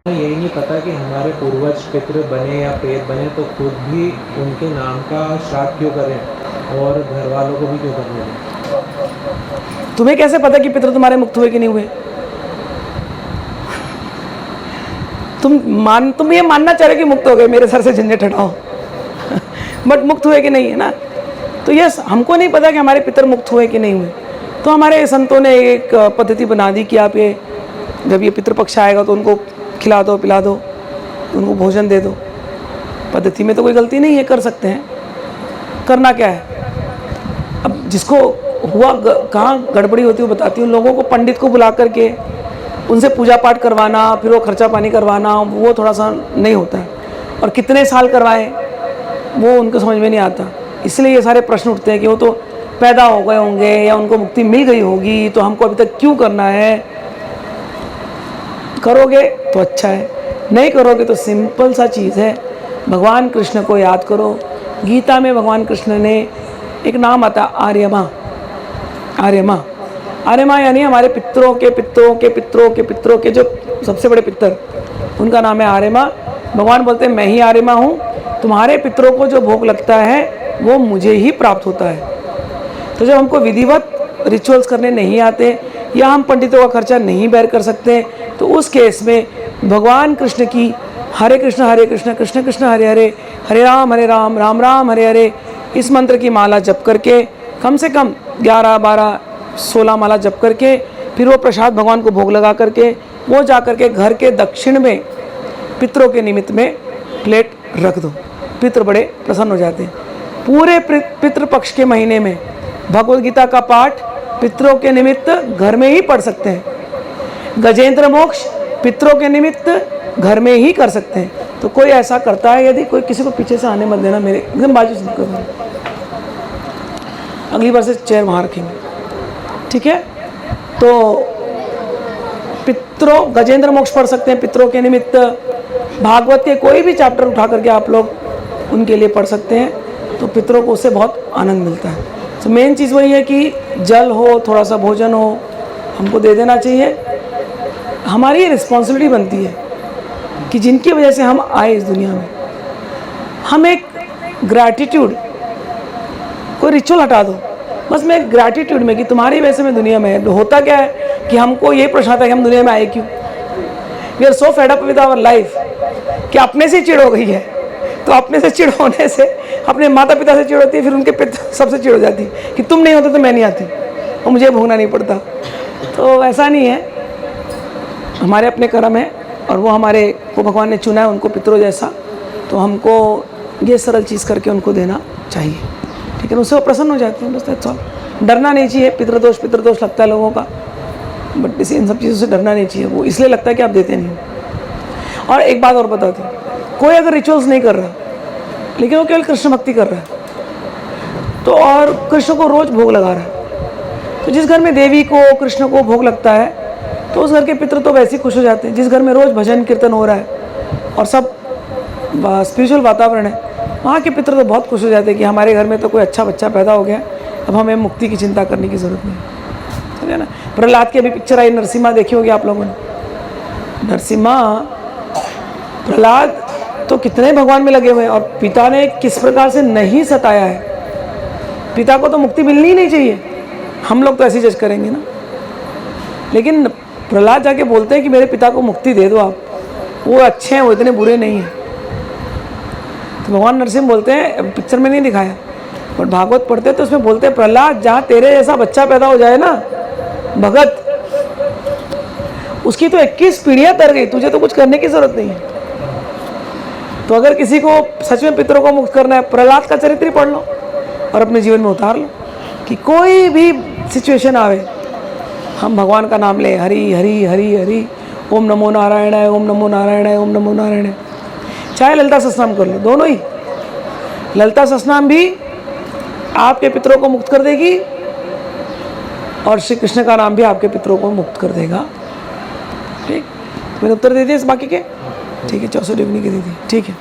यही नहीं पता कि हमारे पूर्वज पितृ बने या प्रेत बने तो खुद भी उनके नाम का श्राद्ध क्यों करें और घर वालों को भी क्यों करने दें? तुम्हें कैसे पता कि पितृ तुम्हारे मुक्त हुए कि नहीं हुए? तुम ये मानना चाह रहे कि मुक्त हो गए, मेरे सर से झंझट हटाओ बट मुक्त हुए कि नहीं, है ना? तो ये हमको नहीं पता कि हमारे पितर मुक्त हुए कि नहीं हुए। तो हमारे संतों ने एक पद्धति बना दी कि आप ये जब ये पितृपक्ष आएगा तो उनको खिला दो, पिला दो, उनको भोजन दे दो। पद्धति में तो कोई गलती नहीं है, कर सकते हैं। करना क्या है, अब जिसको हुआ कहाँ गड़बड़ी होती है वो बताती हूँ। लोगों को पंडित को बुला करके उनसे पूजा पाठ करवाना, फिर वो खर्चा पानी करवाना, वो थोड़ा सा नहीं होता है। और कितने साल करवाएं वो उनको समझ में नहीं आता। इसलिए ये सारे प्रश्न उठते हैं कि वो तो पैदा हो गए होंगे या उनको मुक्ति मिल गई होगी, तो हमको अभी तक क्यों करना है? करोगे तो अच्छा है, नहीं करोगे तो सिंपल सा चीज़ है, भगवान कृष्ण को याद करो। गीता में भगवान कृष्ण ने एक नाम आता आर्यमा। आर्यमा, आर्यमा यानी हमारे पितरों के पितरों के पितरों के पितरों के जो सबसे बड़े पितर, उनका नाम है आर्यमा। भगवान बोलते हैं मैं ही आर्यमा हूँ, तुम्हारे पितरों को जो भोग लगता है वो मुझे ही प्राप्त होता है। तो जब हमको विधिवत रिचुअल्स करने नहीं आते या हम पंडितों का खर्चा नहीं बेयर कर सकते, तो उस केस में भगवान कृष्ण की हरे कृष्ण कृष्ण कृष्ण हरे हरे, हरे राम राम राम हरे हरे, इस मंत्र की माला जप करके कम से कम 11, 12, 16 माला जप करके फिर वो प्रसाद भगवान को भोग लगा करके वो जा करके घर के दक्षिण में पितरों के निमित्त में प्लेट रख दो। पितृ बड़े प्रसन्न हो जाते हैं। पूरे पितृपक्ष के महीने में भगवद गीता का पाठ पितरों के निमित्त घर में ही पढ़ सकते हैं। गजेंद्र मोक्ष पितरों के निमित्त घर में ही कर सकते हैं। तो कोई ऐसा करता है, यदि कोई किसी को पीछे से आने मत देना, मेरे एकदम बाजू से कर, अगली बार से चेयर वहाँ रखेंगे, ठीक है? तो पितरों गजेंद्र मोक्ष पढ़ सकते हैं पितरों के निमित्त। भागवत के कोई भी चैप्टर उठा करके आप लोग उनके लिए पढ़ सकते हैं, तो पितरों को उससे बहुत आनंद मिलता है। तो मेन चीज़ वही है कि जल हो, थोड़ा सा भोजन हो, हमको दे देना चाहिए। हमारी रिस्पॉन्सिबिलिटी बनती है कि जिनकी वजह से हम आए इस दुनिया में, हम एक ग्रैटिट्यूड, कोई रिचुअल हटा दो, बस मैं ग्रैटिट्यूड में कि तुम्हारी वजह से मैं दुनिया में है। होता क्या है कि हमको ये प्रश्न आता है कि हम दुनिया में आए क्यों। We are so fed up with our life कि अपने से चिढ़ हो गई है। तो अपने से चिढ़ होने से अपने माता पिता से चिढ़ होती है, फिर उनके पिता सबसे चिढ़ हो जाती है कि तुम नहीं होते तो मैं नहीं आती और मुझे भोगना नहीं पड़ता। तो ऐसा नहीं है, हमारे अपने कर्म है और वो हमारे को भगवान ने चुना है उनको पितरों जैसा। तो हमको ये सरल चीज़ करके उनको देना चाहिए, ठीक है? उससे वो प्रसन्न हो जाते हैं, बस दैट्स ऑल। डरना नहीं चाहिए। पितृदोष लगता है लोगों का, बट इसे इन सब चीज़ों से डरना नहीं चाहिए। वो इसलिए लगता है कि आप देते नहीं हो। और एक बात और बताती हूँ, कोई अगर रिचुअल्स नहीं कर रहा लेकिन वो केवल कृष्ण भक्ति कर रहा है, तो और कृष्ण को रोज़ भोग लगा रहा है, तो जिस घर में देवी को कृष्ण को भोग लगता है तो उस घर के पितृ तो वैसे ही खुश हो जाते हैं। जिस घर में रोज़ भजन कीर्तन हो रहा है और सब स्पिरिचुअल वातावरण है, वहाँ के पितृ तो बहुत खुश हो जाते हैं कि हमारे घर में तो कोई अच्छा बच्चा पैदा हो गया, अब हमें मुक्ति की चिंता करने की ज़रूरत नहीं, ठीक है ना? प्रहलाद की अभी पिक्चर आई नरसिम्हा, देखी होगी आप लोगों ने। नरसिम्हा, प्रहलाद तो कितने भगवान में लगे हुए हैं और पिता ने किस प्रकार से नहीं सताया है। पिता को तो मुक्ति मिलनी ही नहीं चाहिए, हम लोग तो ऐसे जज करेंगे ना। लेकिन प्रहलाद जाके बोलते हैं कि मेरे पिता को मुक्ति दे दो आप, वो अच्छे हैं, वो इतने बुरे नहीं हैं। तो भगवान नरसिंह बोलते हैं, पिक्चर में नहीं दिखाया बट भागवत पढ़ते हैं तो उसमें बोलते हैं, प्रहलाद जहाँ तेरे जैसा बच्चा पैदा हो जाए ना भगत, उसकी तो 21 पीढ़ियाँ तर गई, तुझे तो कुछ करने की जरूरत नहीं है। तो अगर किसी को सच में पितरों को मुक्त करना है, प्रहलाद का चरित्र ही पढ़ लो और अपने जीवन में उतार लो कि कोई भी सिचुएशन आवे हम भगवान का नाम लें, हरि हरि हरि हरि, ओम नमो नारायणाय, ओम नमो नारायणाय, ओम नमो नारायणाय। चाहे ललिता सहस्रनाम कर लो, दोनों ही। ललिता सहस्रनाम भी आपके पितरों को मुक्त कर देगी और श्री कृष्ण का नाम भी आपके पितरों को मुक्त कर देगा, ठीक? मैंने उत्तर दे दिया इस बाकी के, ठीक है? 64 की दे दी, ठीक है।